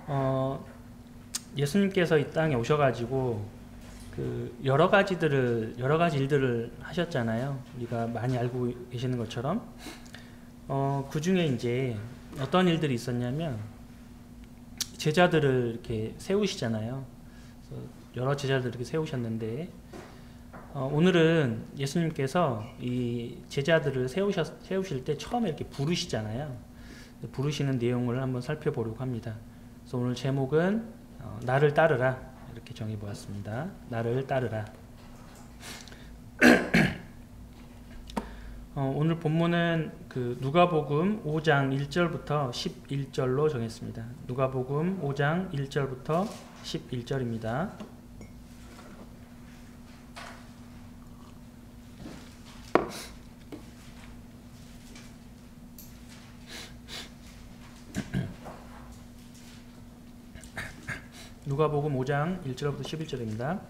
어, 예수님께서 이 땅에 오셔가지고 여러 가지 일들을 하셨잖아요. 우리가 많이 알고 계시는 것처럼 그 중에 이제 어떤 일들이 있었냐면 제자들을 이렇게 세우시잖아요. 그래서 여러 제자들을 이렇게 세우셨는데 오늘은 예수님께서 이 제자들을 세우실 때 처음에 이렇게 부르시잖아요. 부르시는 내용을 한번 살펴보려고 합니다. 그래서 오늘 제목은 나를 따르라 이렇게 정해보았습니다. 나를 따르라. 오늘 본문은 누가복음 5장 1절부터 11절로 정했습니다. 누가복음 5장 1절부터 11절입니다. 누가복음 5장 1절부터 11절입니다.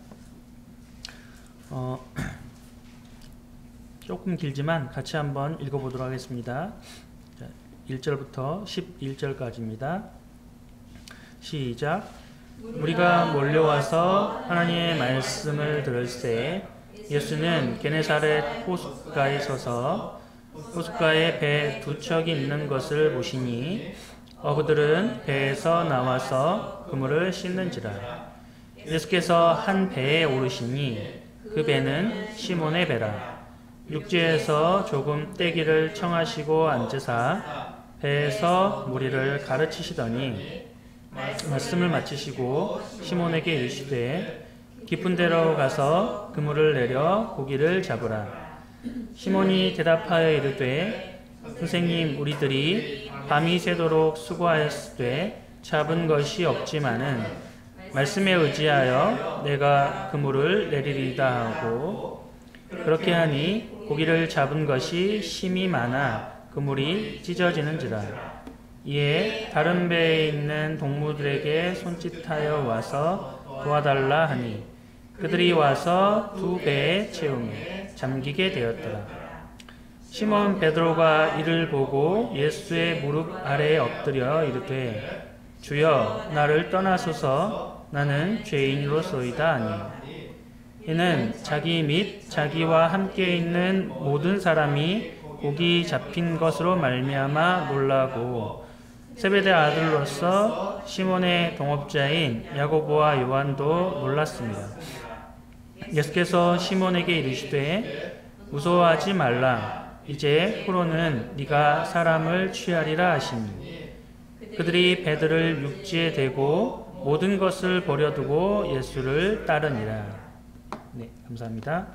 조금 길지만 같이 한번 읽어보도록 하겠습니다. 1절부터 11절까지입니다. 시작. 우리가 몰려와서 하나님의 말씀을 들을 때 예수는 게네사렛 호숫가에 서서 호숫가에 배 두 척이 있는 것을 보시니 어부들은 배에서 나와서 그물을 씻는지라. 예수께서 한 배에 오르시니 그 배는 시몬의 배라. 육지에서 조금 떼기를 청하시고 앉으사 배에서 무리를 가르치시더니 말씀을 마치시고 시몬에게 이르시되 깊은 데로 가서 그물을 내려 고기를 잡으라. 시몬이 대답하여 이르되 선생님, 우리들이 밤이 새도록 수고하였으되 잡은 것이 없지만은 말씀에 의지하여 내가 그물을 내리리다 하고 그렇게 하니 고기를 잡은 것이 심이 많아 그물이 찢어지는지라. 이에 다른 배에 있는 동무들에게 손짓하여 와서 도와달라 하니 그들이 와서 두 배에 채우며 잠기게 되었더라. 시몬 베드로가 이를 보고 예수의 무릎 아래에 엎드려 이르되 주여, 나를 떠나소서, 나는 죄인으로소이다 하니 이는 자기 및 자기와 함께 있는 모든 사람이 고기 잡힌 것으로 말미암아 놀라고 세베대 아들로서 시몬의 동업자인 야고보와 요한도 놀랐습니다. 예수께서 시몬에게 이르시되 무서워하지 말라. 이제 후로는 네가 사람을 취하리라 하시니 그들이 배들을 육지에 대고 모든 것을 버려두고 예수를 따르니라. 네, 감사합니다.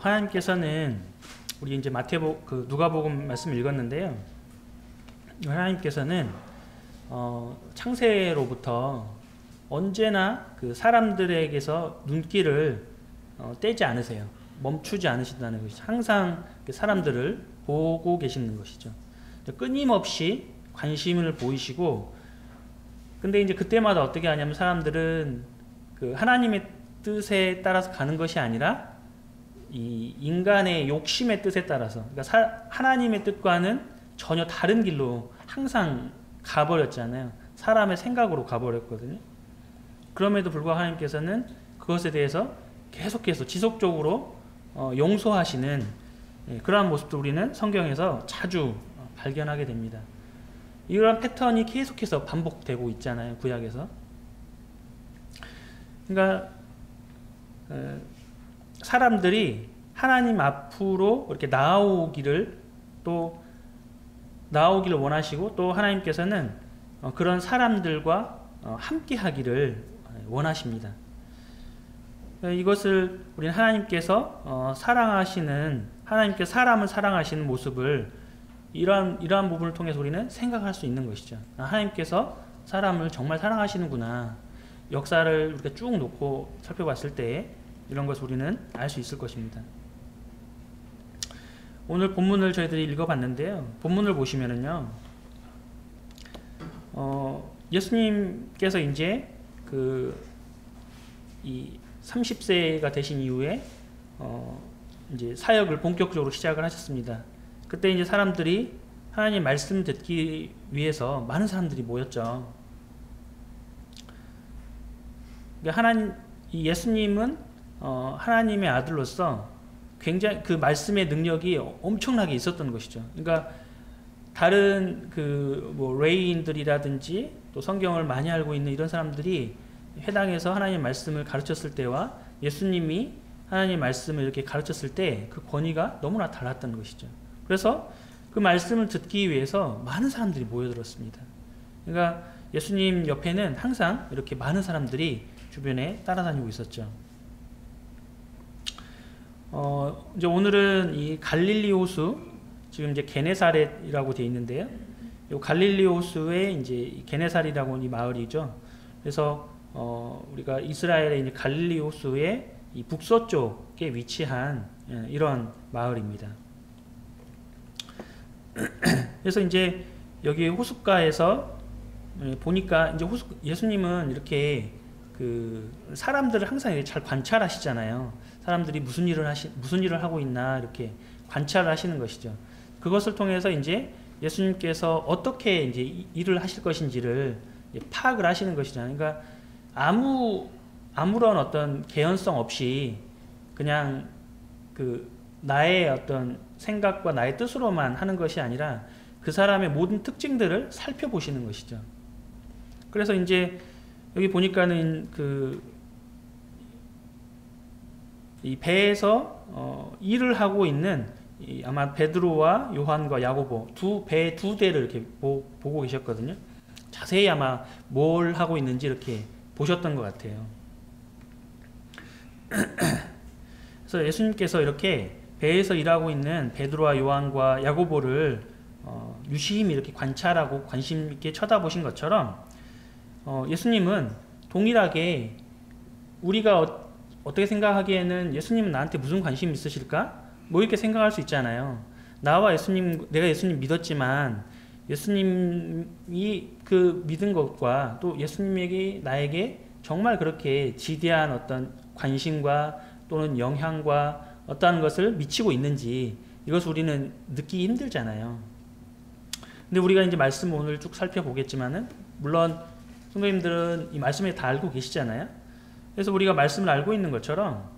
하나님께서는 우리 이제 누가복음 말씀 읽었는데요. 하나님께서는 창세로부터 언제나 사람들에게서 눈길을 떼지 않으세요. 멈추지 않으신다는 것이죠. 항상 사람들을 보고 계시는 것이죠. 끊임없이 관심을 보이시고, 근데 이제 그때마다 어떻게 하냐면 사람들은 하나님의 뜻에 따라서 가는 것이 아니라 이 인간의 욕심의 뜻에 따라서, 그러니까 하나님의 뜻과는 전혀 다른 길로 항상 가버렸잖아요. 사람의 생각으로 가버렸거든요. 그럼에도 불구하고 하나님께서는 그것에 대해서 계속해서 지속적으로 용서하시는 그러한 모습도 우리는 성경에서 자주 발견하게 됩니다. 이러한 패턴이 계속해서 반복되고 있잖아요. 구약에서. 그러니까 사람들이 하나님 앞으로 이렇게 나아오기를 원하시고, 또 하나님께서는 그런 사람들과 함께 하기를 원하십니다. 이것을 우리는 하나님께서 하나님께서 사람을 사랑하시는 모습을 이러한 부분을 통해서 우리는 생각할 수 있는 것이죠. 하나님께서 사람을 정말 사랑하시는구나. 역사를 우리가 쭉 놓고 살펴봤을 때 이런 것을 우리는 알 수 있을 것입니다. 오늘 본문을 저희들이 읽어봤는데요. 본문을 보시면은요, 예수님께서 이제 이 30세가 되신 이후에 이제 사역을 본격적으로 시작을 하셨습니다. 그때 이제 사람들이 하나님 말씀 듣기 위해서 많은 사람들이 모였죠. 이 예수님은 하나님의 아들로서 굉장히 그 말씀의 능력이 엄청나게 있었던 것이죠. 그러니까 다른 뭐 레이인들이라든지 또 성경을 많이 알고 있는 이런 사람들이 회당에서 하나님 말씀을 가르쳤을 때와 예수님이 하나님 말씀을 이렇게 가르쳤을 때 그 권위가 너무나 달랐던 것이죠. 그래서 그 말씀을 듣기 위해서 많은 사람들이 모여들었습니다. 그러니까 예수님 옆에는 항상 이렇게 많은 사람들이 주변에 따라다니고 있었죠. 이제 오늘은 이 갈릴리 호수, 지금 이제 게네사렛이라고 되어 있는데요. 이 갈릴리 호수의 이제 게네사렛이라고 하는 이 마을이죠. 그래서 우리가 이스라엘의 이제 갈릴리 호수의 이 북서쪽에 위치한 이런 마을입니다. 그래서 이제 여기 호숫가에서 보니까 이제 예수님은 이렇게 사람들을 항상 이렇게 잘 관찰하시잖아요. 사람들이 무슨 일을 하고 있나 이렇게 관찰을 하시는 것이죠. 그것을 통해서 이제 예수님께서 어떻게 이제 일을 하실 것인지를 파악을 하시는 것이잖아요. 그러니까 아무런 어떤 개연성 없이 그냥 나의 어떤 생각과 나의 뜻으로만 하는 것이 아니라 그 사람의 모든 특징들을 살펴보시는 것이죠. 그래서 이제 여기 보니까는 이 배에서 일을 하고 있는 아마 베드로와 요한과 야고보 배 두 대를 이렇게 보고 계셨거든요. 자세히 아마 뭘 하고 있는지 이렇게 보셨던 것 같아요. 그래서 예수님께서 이렇게 배에서 일하고 있는 베드로와 요한과 야고보를 유심히 이렇게 관찰하고 관심 있게 쳐다보신 것처럼 예수님은 동일하게 우리가 어떻게 생각하기에는 예수님은 나한테 무슨 관심이 있으실까? 뭐 이렇게 생각할 수 있잖아요. 내가 예수님 믿었지만 예수님이 그 믿은 것과 또 예수님에게 나에게 정말 그렇게 지대한 어떤 관심과 또는 영향과 어떠한 것을 미치고 있는지 이것을 우리는 느끼기 힘들잖아요. 근데 우리가 이제 말씀 오늘 쭉 살펴보겠지만은 물론 성도님들은 이 말씀을 다 알고 계시잖아요. 그래서 우리가 말씀을 알고 있는 것처럼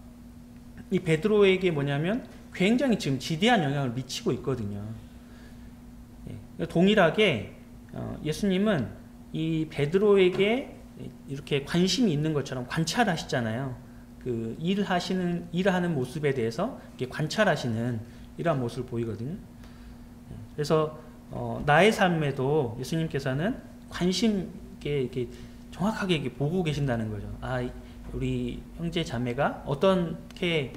이 베드로에게 뭐냐면 굉장히 지금 지대한 영향을 미치고 있거든요. 동일하게 예수님은 이 베드로에게 이렇게 관심이 있는 것처럼 관찰하시잖아요. 일하는 모습에 대해서 이렇게 관찰하시는 이러한 모습을 보이거든요. 그래서 나의 삶에도 예수님께서는 관심 있게 이렇게 정확하게 이렇게 보고 계신다는 거죠. 우리 형제 자매가 어떻게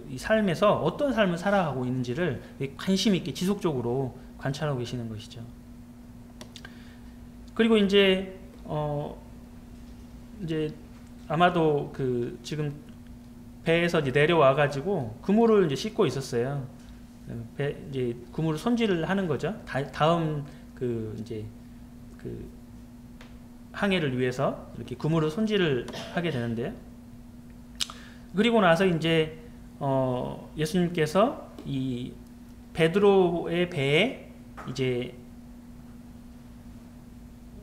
이 삶에서 어떤 삶을 살아가고 있는지를 관심 있게 지속적으로 관찰하고 계시는 것이죠. 그리고 이제 아마도 지금 배에서 이제 내려와 가지고 그물을 이제 씻고 있었어요. 이제 그물을 손질을 하는 거죠. 다음 항해를 위해서 이렇게 그물을 손질을 하게 되는데요. 그리고 나서 이제 예수님께서 이 베드로의 배에 이제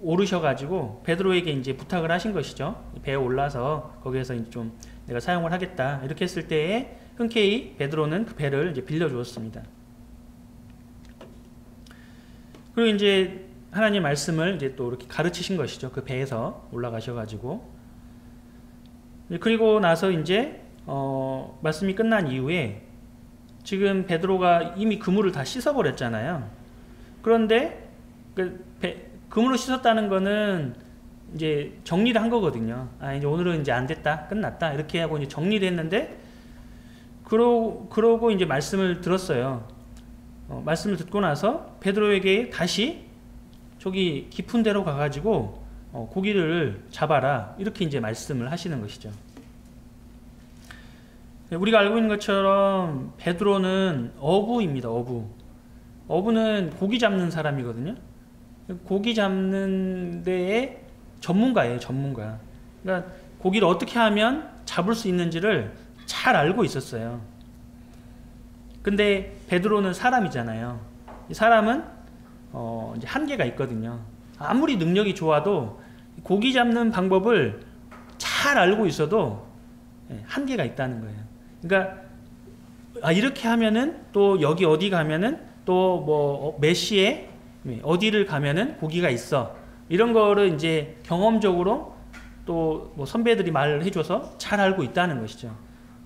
오르셔가지고 베드로에게 이제 부탁을 하신 것이죠. 배에 올라서 거기에서 이제 좀 내가 사용을 하겠다 이렇게 했을 때에 흔쾌히 베드로는 그 배를 이제 빌려주었습니다. 그리고 이제 하나님 말씀을 이제 또 이렇게 가르치신 것이죠. 그 배에서 올라가셔가지고. 그리고 나서 이제 말씀이 끝난 이후에 지금 베드로가 이미 그물을 다 씻어버렸잖아요. 그런데 그물을 씻었다는 거는 이제 정리를 한 거거든요. 이제 오늘은 이제 안 됐다, 끝났다 이렇게 하고 이제 정리를 했는데 그러고 이제 말씀을 들었어요. 말씀을 듣고 나서 베드로에게 다시 저기 깊은 데로 가가지고 고기를 잡아라 이렇게 이제 말씀을 하시는 것이죠. 우리가 알고 있는 것처럼 베드로는 어부입니다. 어부는 고기 잡는 사람이거든요. 고기 잡는 데에 전문가예요, 전문가. 그러니까 고기를 어떻게 하면 잡을 수 있는지를 잘 알고 있었어요. 근데 베드로는 사람이잖아요. 이 사람은 이제 한계가 있거든요. 아무리 능력이 좋아도 고기 잡는 방법을 잘 알고 있어도 한계가 있다는 거예요. 그러니까 이렇게 하면은 또 여기 어디 가면은 또 뭐 몇 시에 어디를 가면은 고기가 있어. 이런 거를 이제 경험적으로 또 뭐 선배들이 말을 해줘서 잘 알고 있다는 것이죠.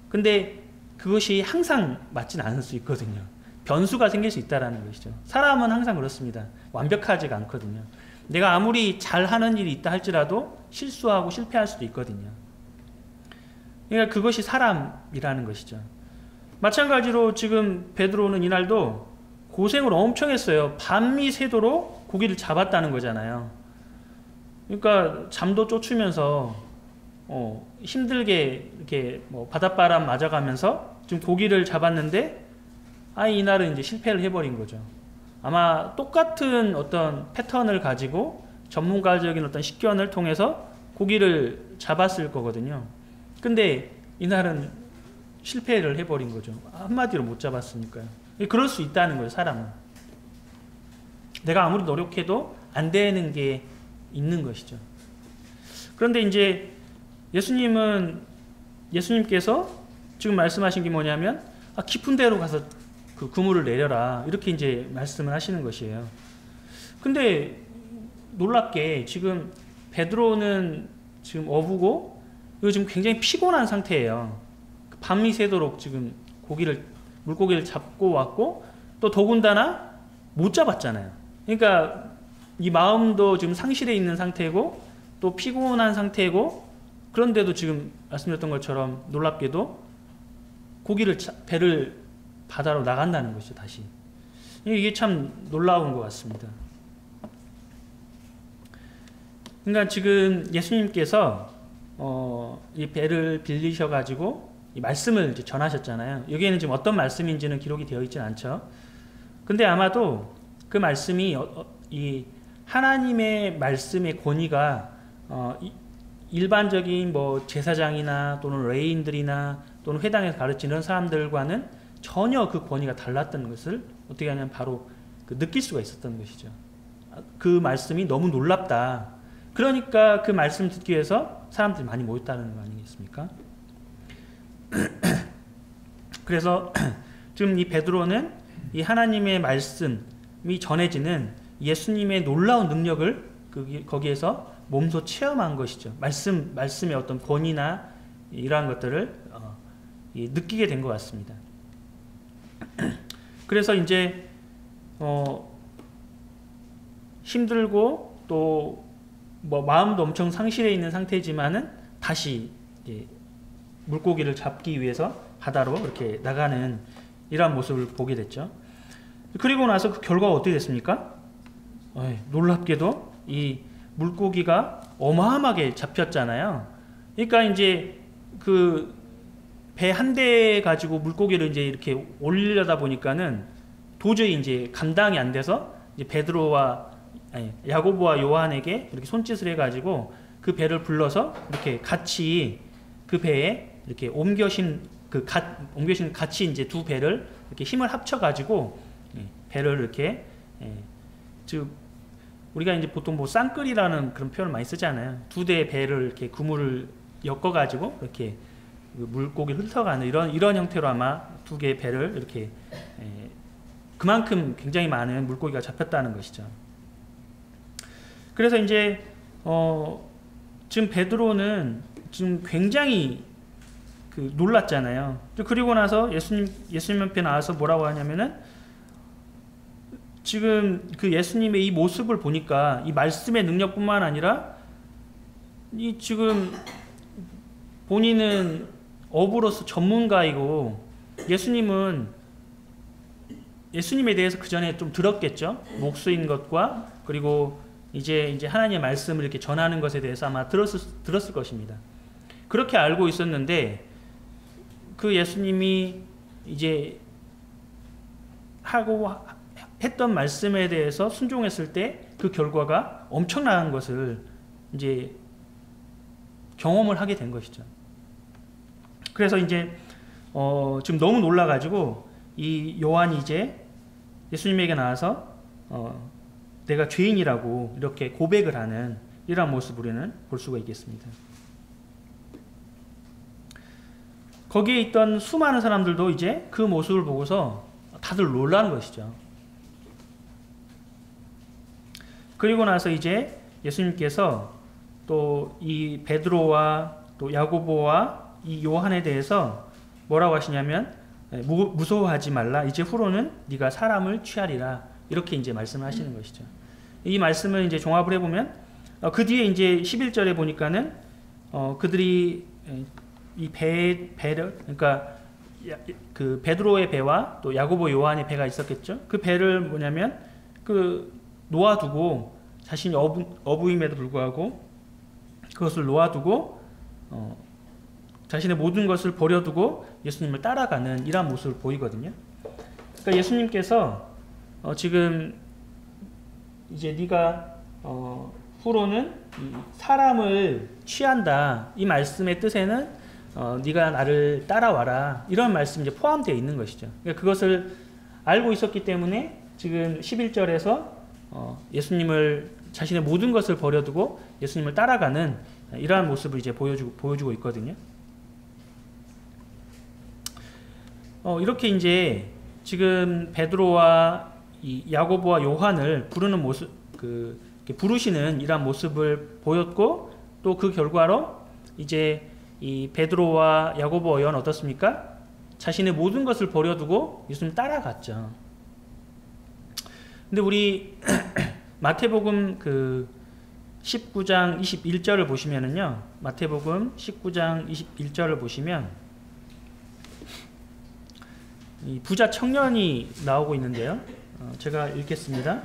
근데 그것이 항상 맞진 않을 수 있거든요. 변수가 생길 수 있다는 것이죠. 사람은 항상 그렇습니다. 완벽하지가 않거든요. 내가 아무리 잘하는 일이 있다 할지라도 실수하고 실패할 수도 있거든요. 그러니까 그것이 사람이라는 것이죠. 마찬가지로 지금 베드로는 이날도 고생을 엄청 했어요. 밤이 새도록 고기를 잡았다는 거잖아요. 그러니까 잠도 쫓으면서 힘들게 이렇게 뭐 바닷바람 맞아가면서 지금 고기를 잡았는데 이날은 이제 실패를 해버린 거죠. 아마 똑같은 어떤 패턴을 가지고 전문가적인 어떤 식견을 통해서 고기를 잡았을 거거든요. 근데 이날은 실패를 해버린 거죠. 한마디로 못 잡았으니까요. 그럴 수 있다는 거예요, 사람은. 내가 아무리 노력해도 안 되는 게 있는 것이죠. 그런데 이제 예수님께서 지금 말씀하신 게 뭐냐면 깊은 데로 가서 그 그물을 내려라, 이렇게 이제 말씀을 하시는 것이에요. 근데 놀랍게 지금 베드로는 지금 어부고 지금 굉장히 피곤한 상태예요. 밤이 새도록 지금 물고기를 잡고 왔고 또 더군다나 못 잡았잖아요. 그러니까 이 마음도 지금 상실해 있는 상태고 또 피곤한 상태고, 그런데도 지금 말씀드렸던 것처럼 놀랍게도 배를 바다로 나간다는 것이죠, 다시. 이게 참 놀라운 것 같습니다. 그러니까 지금 예수님께서 이 배를 빌리셔가지고 이 말씀을 이제 전하셨잖아요. 여기에는 지금 어떤 말씀인지는 기록이 되어 있진 않죠. 근데 아마도 그 말씀이 이 하나님의 말씀의 권위가 일반적인 뭐 제사장이나 또는 레인들이나 또는 회당에서 가르치는 사람들과는 전혀 그 권위가 달랐던 것을 어떻게 하냐면 바로 느낄 수가 있었던 것이죠. 그 말씀이 너무 놀랍다. 그러니까 그 말씀 듣기 위해서 사람들이 많이 모였다는 거 아니겠습니까? 그래서 지금 이 베드로는 이 하나님의 말씀이 전해지는 예수님의 놀라운 능력을 거기에서 몸소 체험한 것이죠. 말씀의 어떤 권위나 이러한 것들을 느끼게 된 것 같습니다. 그래서 이제 힘들고 또 뭐 마음도 엄청 상실해 있는 상태지만은 다시 물고기를 잡기 위해서 바다로 이렇게 나가는 이러한 모습을 보게 됐죠. 그리고 나서 그 결과가 어떻게 됐습니까? 놀랍게도 이 물고기가 어마어마하게 잡혔잖아요. 그러니까 이제 그 배 한 대 가지고 물고기를 이제 이렇게 올리려다 보니까는 도저히 이제 감당이 안 돼서 이제 야고보와 요한에게 이렇게 손짓을 해가지고 그 배를 불러서 이렇게 같이 그 배에 이렇게 옮겨신 같이 이제 두 배를 이렇게 힘을 합쳐가지고 배를 이렇게 즉 우리가 이제 보통 뭐 쌍끌이라는 그런 표현을 많이 쓰잖아요. 두 대의 배를 이렇게 그물을 엮어가지고 이렇게 물고기를 훑어가는 이런 형태로 아마 두 개의 배를 이렇게 그만큼 굉장히 많은 물고기가 잡혔다는 것이죠. 그래서 이제 지금 베드로는 지금 굉장히 놀랐잖아요. 그리고 나서 예수님 앞에 나와서 뭐라고 하냐면은 지금 그 예수님의 이 모습을 보니까 이 말씀의 능력뿐만 아니라 이 지금 본인은 어부로서 전문가이고 예수님에 대해서 그 전에 좀 들었겠죠. 목수인 것과 그리고 이제 하나님의 말씀을 이렇게 전하는 것에 대해서 아마 들었을 것입니다. 그렇게 알고 있었는데 그 예수님이 이제 하고 했던 말씀에 대해서 순종했을 때 그 결과가 엄청난 것을 이제 경험을 하게 된 것이죠. 그래서 이제 지금 너무 놀라가지고 이 요한이 이제 예수님에게 나와서 내가 죄인이라고 이렇게 고백을 하는 이러한 모습을 우리는 볼 수가 있겠습니다. 거기에 있던 수많은 사람들도 이제 그 모습을 보고서 다들 놀라는 것이죠. 그리고 나서 이제 예수님께서 또 이 베드로와 또 야고보와 이 요한에 대해서 뭐라고 하시냐면 무서워하지 말라. 이제 후로는 네가 사람을 취하리라. 이렇게 이제 말씀을 하시는 것이죠. 이 말씀을 이제 종합을 해보면 그 뒤에 이제 11절에 보니까는 그들이 이 배를 그러니까 그 베드로의 배와 또 야고보 요한의 배가 있었겠죠. 그 배를 뭐냐면 그 놓아두고 자신이 어부임에도 불구하고 그것을 놓아두고 자신의 모든 것을 버려두고 예수님을 따라가는 이러한 모습을 보이거든요. 그러니까 예수님께서 지금 이제 네가 후로는 사람을 취한다. 이 말씀의 뜻에는 네가 나를 따라와라. 이런 말씀이 이제 포함되어 있는 것이죠. 그러니까 그것을 알고 있었기 때문에 지금 11절에서 예수님을 자신의 모든 것을 버려두고 예수님을 따라가는 이러한 모습을 이제 보여주고 있거든요. 이렇게 이제 지금 베드로와 이 야고보와 요한을 부르는 모습, 부르시는 이러한 모습을 보였고 또 그 결과로 이제 이 베드로와 야고보 요한 어떻습니까? 자신의 모든 것을 버려두고 예수님 따라갔죠. 근데 우리 마태복음 19장 21절을 보시면은요. 마태복음 19장 21절을 보시면 이 부자 청년이 나오고 있는데요. 제가 읽겠습니다.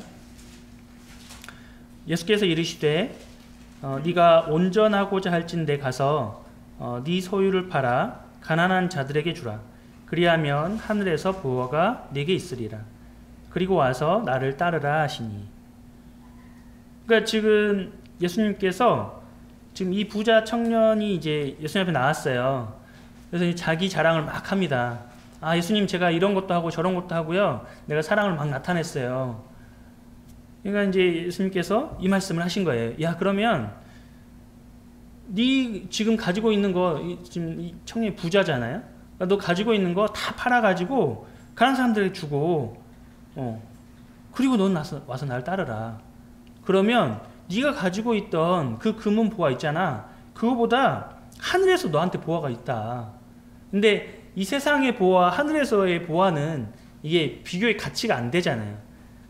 예수께서 이르시되 네가 온전하고자 할진대 가서 네 소유를 팔아 가난한 자들에게 주라. 그리하면 하늘에서 보화가 네게 있으리라. 그리고 와서 나를 따르라 하시니. 그러니까 지금 예수님께서 지금 이 부자 청년이 이제 예수님 앞에 나왔어요. 그래서 자기 자랑을 막 합니다. 아, 예수님 제가 이런 것도 하고 저런 것도 하고요. 내가 사랑을 막 나타냈어요. 그러니까 이제 예수님께서 이 말씀을 하신 거예요. 야, 그러면 네 지금 가지고 있는 거 지금 이 청년이 부자잖아요. 그러니까 너 가지고 있는 거 다 팔아가지고 가난한 사람들에게 주고 그리고 넌 와서 나를 따르라. 그러면 네가 가지고 있던 그 금은 보화 있잖아. 그거보다 하늘에서 너한테 보화가 있다. 근데 이 세상의 보화, 하늘에서의 보화는 이게 비교의 가치가 안 되잖아요.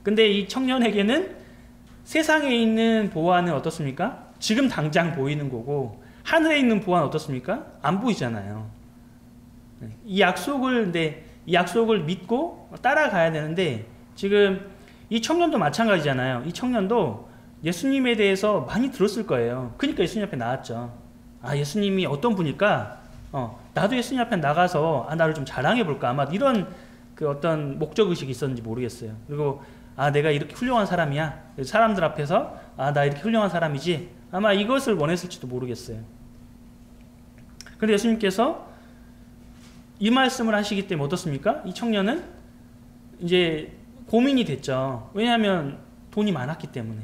근데 이 청년에게는 세상에 있는 보화는 어떻습니까? 지금 당장 보이는 거고 하늘에 있는 보화는 어떻습니까? 안 보이잖아요. 이 약속을 믿고 따라가야 되는데 지금 이 청년도 마찬가지잖아요. 이 청년도 예수님에 대해서 많이 들었을 거예요. 그러니까 예수님 앞에 나왔죠. 아, 예수님이 어떤 분일까? 나도 예수님 앞에 나가서 나를 좀 자랑해 볼까? 아마 이런 그 어떤 목적 의식이 있었는지 모르겠어요. 그리고 내가 이렇게 훌륭한 사람이야. 사람들 앞에서 나 이렇게 훌륭한 사람이지. 아마 이것을 원했을지도 모르겠어요. 그런데 예수님께서 이 말씀을 하시기 때문에 어떻습니까? 이 청년은 이제 고민이 됐죠. 왜냐하면 돈이 많았기 때문에.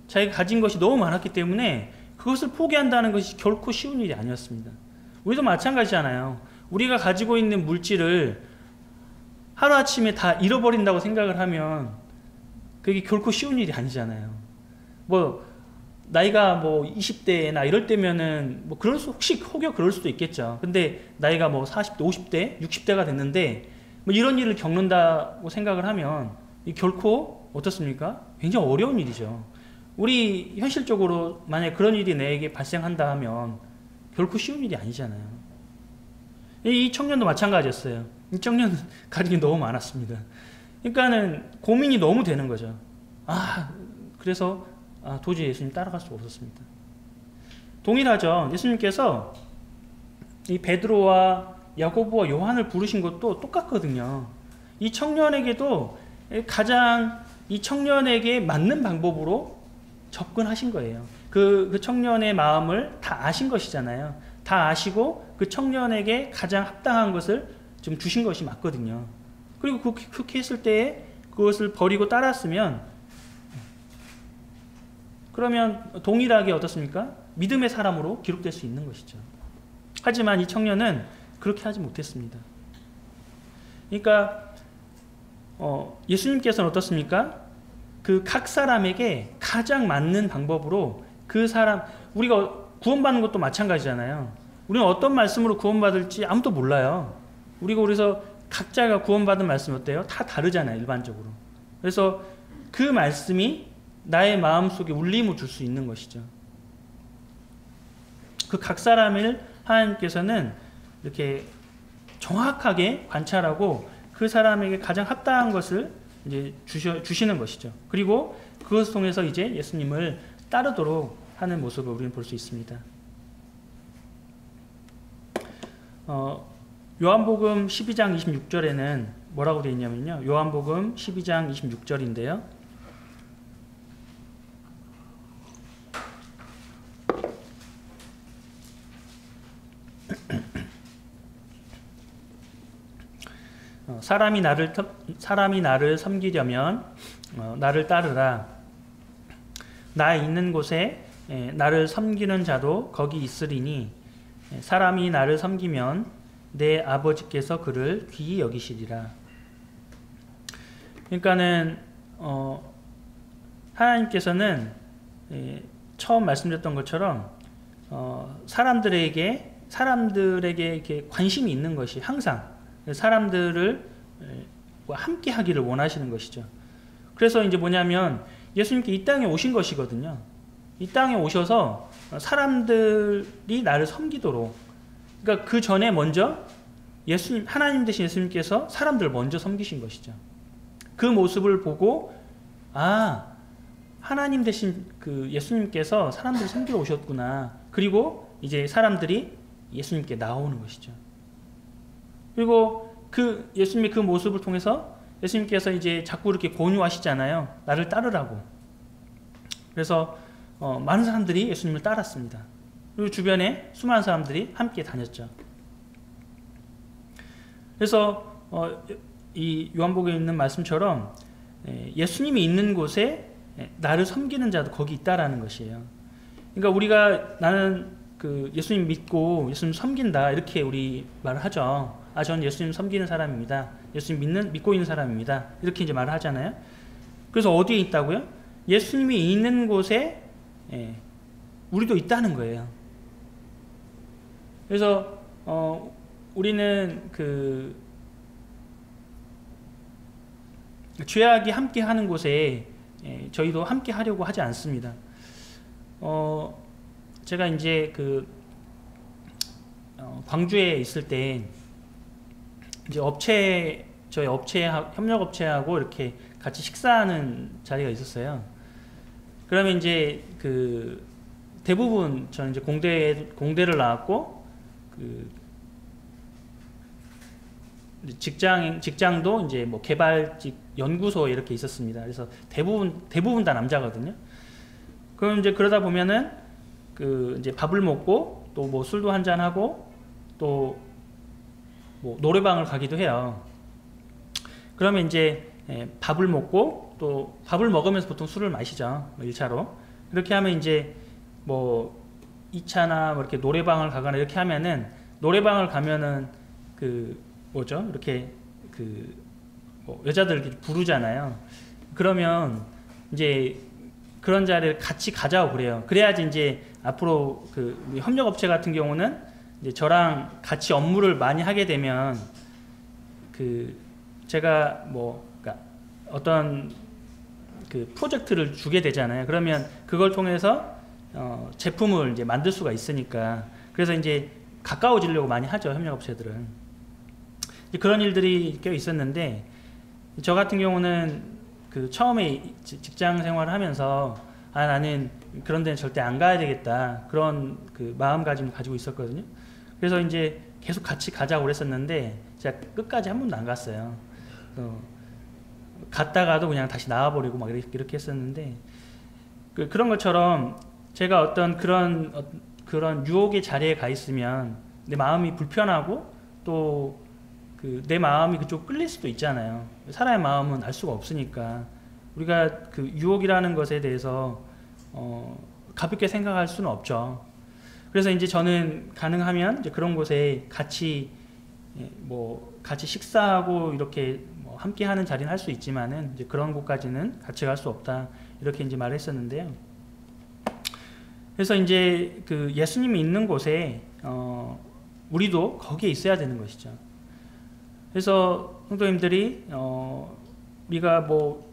자기가 가진 것이 너무 많았기 때문에 그것을 포기한다는 것이 결코 쉬운 일이 아니었습니다. 우리도 마찬가지잖아요. 우리가 가지고 있는 물질을 하루아침에 다 잃어버린다고 생각을 하면 그게 결코 쉬운 일이 아니잖아요. 나이가 20대나 이럴 때면은 혹시 혹여 그럴 수도 있겠죠. 근데 나이가 40대, 50대, 60대가 됐는데 이런 일을 겪는다고 생각을 하면 결코 어떻습니까? 굉장히 어려운 일이죠. 우리 현실적으로 만약에 그런 일이 내게 발생한다 하면 결코 쉬운 일이 아니잖아요. 이 청년도 마찬가지였어요. 이 청년은 가진 게 너무 많았습니다. 그러니까는 고민이 너무 되는 거죠. 그래서 도저히 예수님 따라갈 수가 없었습니다. 동일하죠. 예수님께서 이 베드로와 야고보와 요한을 부르신 것도 똑같거든요. 이 청년에게도 가장 이 청년에게 맞는 방법으로 접근하신 거예요. 그 청년의 마음을 다 아신 것이잖아요. 다 아시고 그 청년에게 가장 합당한 것을 좀 주신 것이 맞거든요. 그리고 그렇게 했을 때에 그것을 버리고 따랐으면, 그러면 동일하게 어떻습니까? 믿음의 사람으로 기록될 수 있는 것이죠. 하지만 이 청년은 그렇게 하지 못했습니다. 그러니까 예수님께서는 어떻습니까? 그 각 사람에게 가장 맞는 방법으로 그 사람, 우리가 구원받는 것도 마찬가지잖아요. 우리는 어떤 말씀으로 구원받을지 아무도 몰라요. 그래서 각자가 구원받은 말씀이 어때요? 다 다르잖아요, 일반적으로. 그래서 그 말씀이 나의 마음속에 울림을 줄 수 있는 것이죠. 그 각 사람을 하나님께서는 이렇게 정확하게 관찰하고 그 사람에게 가장 합당한 것을 이제 주시는 것이죠. 그리고 그것을 통해서 이제 예수님을 따르도록 하는 모습을 우리는 볼 수 있습니다. 요한복음 12장 26절에는 뭐라고 되어 있냐면요. 요한복음 12장 26절인데요. 사람이 나를 섬기려면 나를 따르라. 나 있는 곳에 나를 섬기는 자도 거기 있으리니 사람이 나를 섬기면 내 아버지께서 그를 귀히 여기시리라. 그러니까는 하나님께서는 처음 말씀드렸던 것처럼 사람들에게 이렇게 관심이 있는 것이 항상 사람들을 함께 하기를 원하시는 것이죠. 그래서 이제 뭐냐면 예수님께 이 땅에 오신 것이거든요. 이 땅에 오셔서 사람들이 나를 섬기도록, 그러니까 그 전에 먼저 하나님 대신 예수님께서 사람들을 먼저 섬기신 것이죠. 그 모습을 보고 하나님 대신 그 예수님께서 사람들을 섬기러 오셨구나. 그리고 이제 사람들이 예수님께 나오는 것이죠. 그리고 그 예수님의 그 모습을 통해서 예수님께서 이제 자꾸 이렇게 권유하시잖아요. 나를 따르라고. 그래서 많은 사람들이 예수님을 따랐습니다. 그리고 주변에 수많은 사람들이 함께 다녔죠. 그래서 이 요한복음에 있는 말씀처럼 예수님이 있는 곳에 나를 섬기는 자도 거기 있다라는 것이에요. 그러니까 우리가 나는 그 예수님 믿고 예수님 섬긴다 이렇게 우리 말을 하죠. 저는 예수님 섬기는 사람입니다. 예수님 믿고 있는 사람입니다. 이렇게 이제 말을 하잖아요. 그래서 어디에 있다고요? 예수님이 있는 곳에 우리도 있다는 거예요. 그래서 우리는 그 죄악이 함께 하는 곳에 저희도 함께 하려고 하지 않습니다. 제가 이제 그 광주에 있을 때 이제 저희 협력업체하고 이렇게 같이 식사하는 자리가 있었어요. 그러면 이제 그 대부분 저는 이제 공대를 나왔고 그 직장도 이제 뭐 개발직 연구소에 이렇게 있었습니다. 그래서 대부분 다 남자거든요. 그럼 이제 그러다 보면은 그 이제 밥을 먹고 또 뭐 술도 한잔 하고 또 뭐 노래방을 가기도 해요. 그러면 이제 밥을 먹고 또 밥을 먹으면서 보통 술을 마시죠. 1차로. 이렇게 하면 이제 뭐 2차나 뭐 이렇게 노래방을 가거나 이렇게 하면은 노래방을 가면은 그 뭐죠? 이렇게 그 뭐 여자들 이렇게 부르잖아요. 그러면 이제 그런 자리를 같이 가자고 그래요. 그래야지 이제 앞으로 그 협력업체 같은 경우는 이제 저랑 같이 업무를 많이 하게 되면 그 제가 뭐 그러니까 어떤 그 프로젝트를 주게 되잖아요. 그러면 그걸 통해서 제품을 이제 만들 수가 있으니까 그래서 이제 가까워지려고 많이 하죠. 협력업체들은. 그런 일들이 꽤 있었는데 저 같은 경우는 그 처음에 직장 생활을 하면서 나는 그런 데는 절대 안 가야 되겠다 그런 그 마음가짐을 가지고 있었거든요. 그래서 이제 계속 같이 가자고 그랬었는데 제가 끝까지 한 번도 안 갔어요. 갔다가도 그냥 다시 나와버리고 막 이렇게 했었는데, 그런 것처럼 제가 어떤 그런 유혹의 자리에 가 있으면 내 마음이 불편하고 또 내 마음이 그쪽 끌릴 수도 있잖아요. 사람의 마음은 알 수가 없으니까 우리가 그 유혹이라는 것에 대해서 가볍게 생각할 수는 없죠. 그래서 이제 저는 가능하면 이제 그런 곳에 같이 같이 식사하고 이렇게 함께 하는 자리는 할 수 있지만은 이제 그런 곳까지는 같이 갈 수 없다, 이렇게 이제 말했었는데요. 그래서 이제 그 예수님이 있는 곳에 우리도 거기에 있어야 되는 것이죠. 그래서 성도님들이 우리가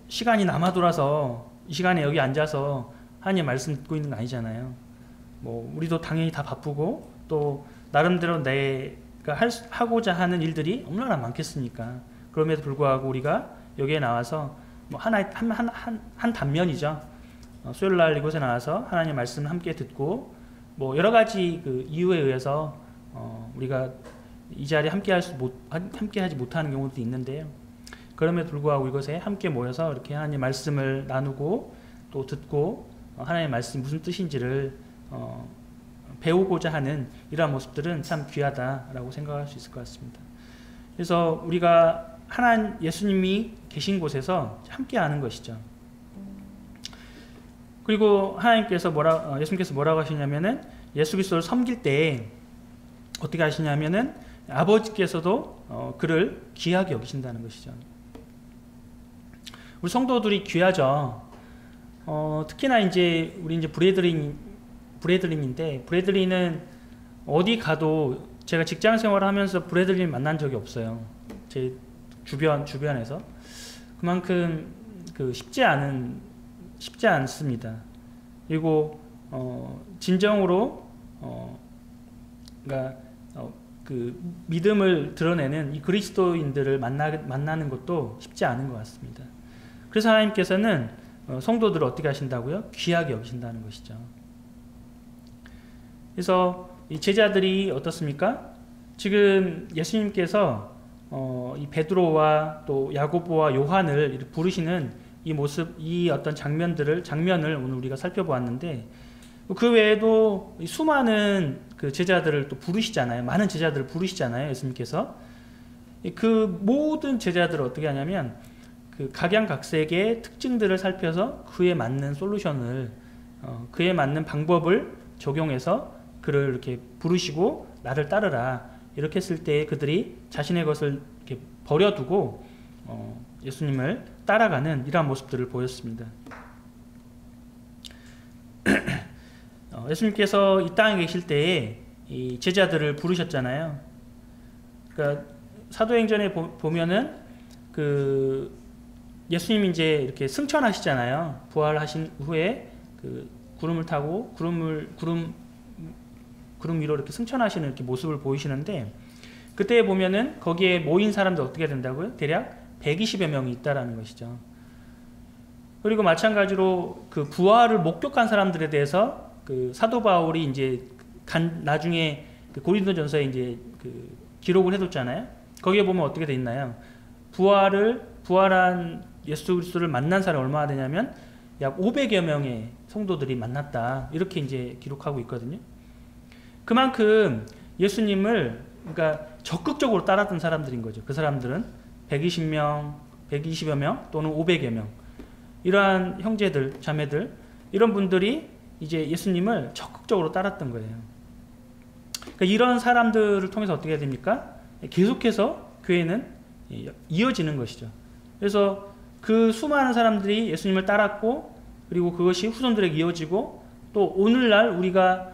시간이 남아 돌아서 이 시간에 여기 앉아서 하나님 말씀 듣고 있는 거 아니잖아요. 우리도 당연히 다 바쁘고 또 나름대로 내가 하고자 하는 일들이 얼마나 많겠습니까? 그럼에도 불구하고 우리가 여기에 나와서 한 단면이죠. 수요일 날 이곳에 나와서 하나님 말씀 함께 듣고 여러 가지 그 이유에 의해서 우리가 이 자리에 함께하지 못하는 경우도 있는데요. 그럼에도 불구하고 이곳에 함께 모여서 이렇게 하나님 말씀을 나누고 또 듣고 하나님의 말씀이 무슨 뜻인지를 배우고자 하는 이러한 모습들은 참 귀하다라고 생각할 수 있을 것 같습니다. 그래서 우리가 예수님이 계신 곳에서 함께하는 것이죠. 그리고 예수님께서 뭐라고 하시냐면은, 예수 그리스도를 섬길 때 어떻게 하시냐면은 아버지께서도 그를 귀하게 여기신다는 것이죠. 우리 성도들이 귀하죠. 특히나 우리 브래들린인데, 브래들린은 어디 가도 제가 직장 생활을 하면서 브래들린 만난 적이 없어요. 제 주변에서. 그만큼 쉽지 않습니다. 그리고 진정으로 그러니까 그 믿음을 드러내는 이 그리스도인들을 만나는 것도 쉽지 않은 것 같습니다. 그래서 하나님께서는 성도들을 어떻게 하신다고요? 귀하게 여기신다는 것이죠. 그래서 이 제자들이 어떻습니까? 지금 예수님께서 이 베드로와 또 야고보와 요한을 부르시는 이 모습, 이 어떤 장면을 오늘 우리가 살펴보았는데, 그 외에도 수많은 그 제자들을 또 부르시잖아요. 많은 제자들을 부르시잖아요, 예수님께서. 그 모든 제자들을 어떻게 하냐면 그 각양각색의 특징들을 살펴서 그에 맞는 솔루션을, 그에 맞는 방법을 적용해서 그를 이렇게 부르시고 나를 따르라, 이렇게 했을 때 그들이 자신의 것을 이렇게 버려두고 예수님을 따라가는 이러한 모습들을 보였습니다. 예수님께서 이 땅에 계실 때에 이 제자들을 부르셨잖아요. 그러니까 사도행전에 보면은 그 예수님이 이제 이렇게 승천하시잖아요. 부활하신 후에 그 구름을 타고 구름 위로 이렇게 승천하시는 이렇게 모습을 보이시는데, 그때 보면은 거기에 모인 사람들 어떻게 된다고요? 대략 120여 명이 있다라는 것이죠. 그리고 마찬가지로 그 부활을 목격한 사람들에 대해서 그 사도 바울이 이제 나중에 그 고린도전서에 이제 그 기록을 해뒀잖아요. 거기에 보면 어떻게 돼 있나요? 부활한 예수 그리스도를 만난 사람이 얼마나 되냐면 약 500여 명의 성도들이 만났다, 이렇게 이제 기록하고 있거든요. 그만큼 예수님을 그러니까 적극적으로 따랐던 사람들인 거죠. 그 사람들은 120여 명 또는 500여 명, 이러한 형제들, 자매들, 이런 분들이 이제 예수님을 적극적으로 따랐던 거예요. 그러니까 이런 사람들을 통해서 어떻게 해야 됩니까? 계속해서 교회는 이어지는 것이죠. 그래서 그 수많은 사람들이 예수님을 따랐고, 그리고 그것이 후손들에게 이어지고, 또 오늘날 우리가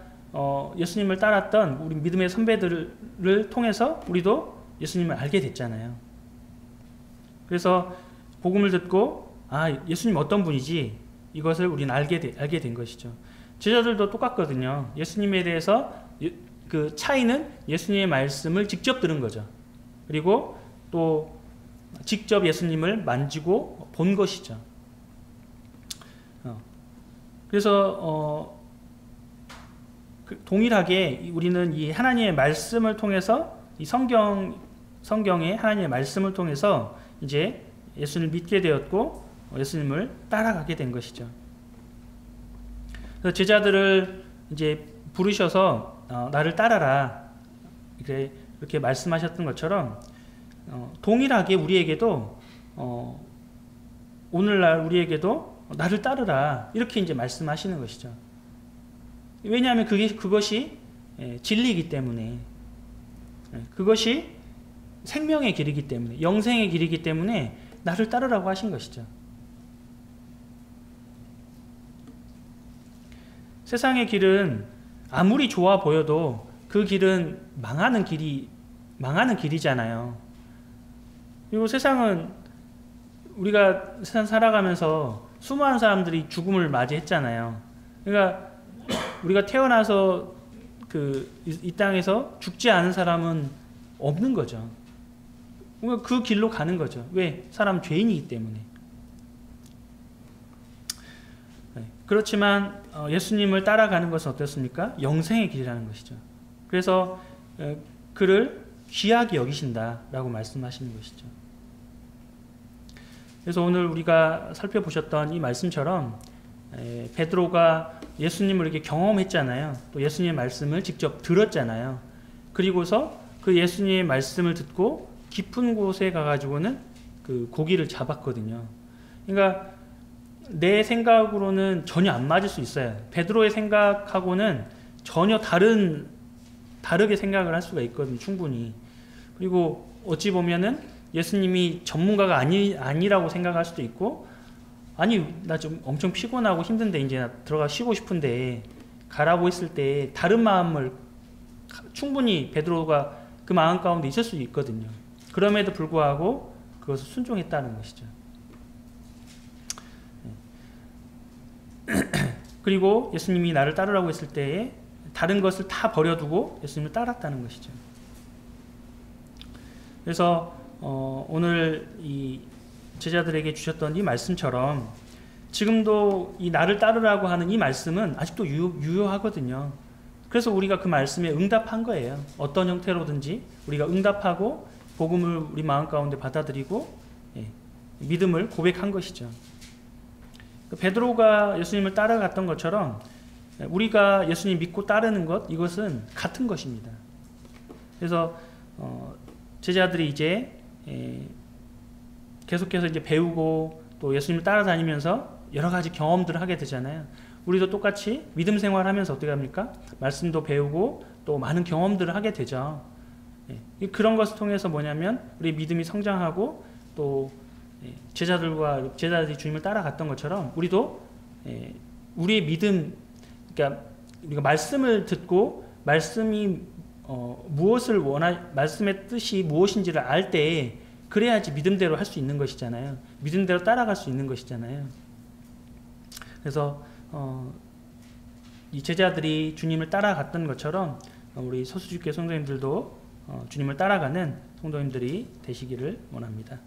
예수님을 따랐던 우리 믿음의 선배들을 통해서 우리도 예수님을 알게 됐잖아요. 그래서 복음을 듣고 예수님 어떤 분이지, 이것을 우리는 알게 된 것이죠. 제자들도 똑같거든요. 예수님에 대해서 그 차이는 예수님의 말씀을 직접 들은 거죠. 그리고 또 직접 예수님을 만지고 본 것이죠. 그래서 동일하게 우리는 이 하나님의 말씀을 통해서, 이 성경의 하나님의 말씀을 통해서 이제 예수님을 믿게 되었고 예수님을 따라가게 된 것이죠. 그래서 제자들을 이제 부르셔서 나를 따라라 이렇게 말씀하셨던 것처럼 동일하게 우리에게도 오늘날 우리에게도 나를 따르라 이렇게 이제 말씀하시는 것이죠. 왜냐하면 그것이 진리이기 때문에, 그것이 생명의 길이기 때문에, 영생의 길이기 때문에 나를 따르라고 하신 것이죠. 세상의 길은 아무리 좋아 보여도 그 길은 망하는 길이잖아요. 그리고 세상은 우리가 세상 살아가면서 수많은 사람들이 죽음을 맞이했잖아요. 그러니까 우리가 태어나서 이 땅에서 죽지 않은 사람은 없는 거죠. 그 길로 가는 거죠. 왜? 사람 죄인이기 때문에. 그렇지만 예수님을 따라가는 것은 어떻습니까? 영생의 길이라는 것이죠. 그래서 그를 귀하게 여기신다라고 말씀하시는 것이죠. 그래서 오늘 우리가 살펴보셨던 이 말씀처럼 베드로가 예수님을 이렇게 경험했잖아요. 또 예수님의 말씀을 직접 들었잖아요. 그리고서 그 예수님의 말씀을 듣고 깊은 곳에 가가지고는 그 고기를 잡았거든요. 그러니까 내 생각으로는 전혀 안 맞을 수 있어요. 베드로의 생각하고는 전혀 다르게 생각을 할 수가 있거든요. 충분히. 그리고 어찌 보면은 예수님이 전문가가 아니라고 생각할 수도 있고, 아니 나 좀 엄청 피곤하고 힘든데 이제 나 들어가 쉬고 싶은데 가라고 했을 때 다른 마음을 충분히 베드로가 그 마음 가운데 있을 수 있거든요. 그럼에도 불구하고 그것을 순종했다는 것이죠. 그리고 예수님이 나를 따르라고 했을 때에 다른 것을 다 버려두고 예수님을 따랐다는 것이죠. 그래서 오늘 이 제자들에게 주셨던 이 말씀처럼 지금도 이 나를 따르라고 하는 이 말씀은 아직도 유효하거든요. 그래서 우리가 그 말씀에 응답한 거예요. 어떤 형태로든지 우리가 응답하고 복음을 우리 마음 가운데 받아들이고 믿음을 고백한 것이죠. 베드로가 예수님을 따라갔던 것처럼 우리가 예수님 믿고 따르는 것, 이것은 같은 것입니다. 그래서 제자들이 이제 계속해서 이제 배우고 또 예수님을 따라다니면서 여러 가지 경험들을 하게 되잖아요. 우리도 똑같이 믿음 생활하면서 어떻게 합니까? 말씀도 배우고 또 많은 경험들을 하게 되죠. 그런 것을 통해서 뭐냐면 우리 믿음이 성장하고 또 제자들이 주님을 따라갔던 것처럼 우리도 우리의 믿음, 그러니까 우리가 말씀을 듣고 말씀이 말씀의 뜻이 무엇인지를 알 때 그래야지 믿음대로 할 수 있는 것이잖아요. 믿음대로 따라갈 수 있는 것이잖아요. 그래서 이 제자들이 주님을 따라갔던 것처럼 우리 서수주교 성도님들도 주님을 따라가는 성도님들이 되시기를 원합니다.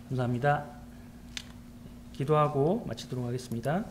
감사합니다. 기도하고 마치도록 하겠습니다.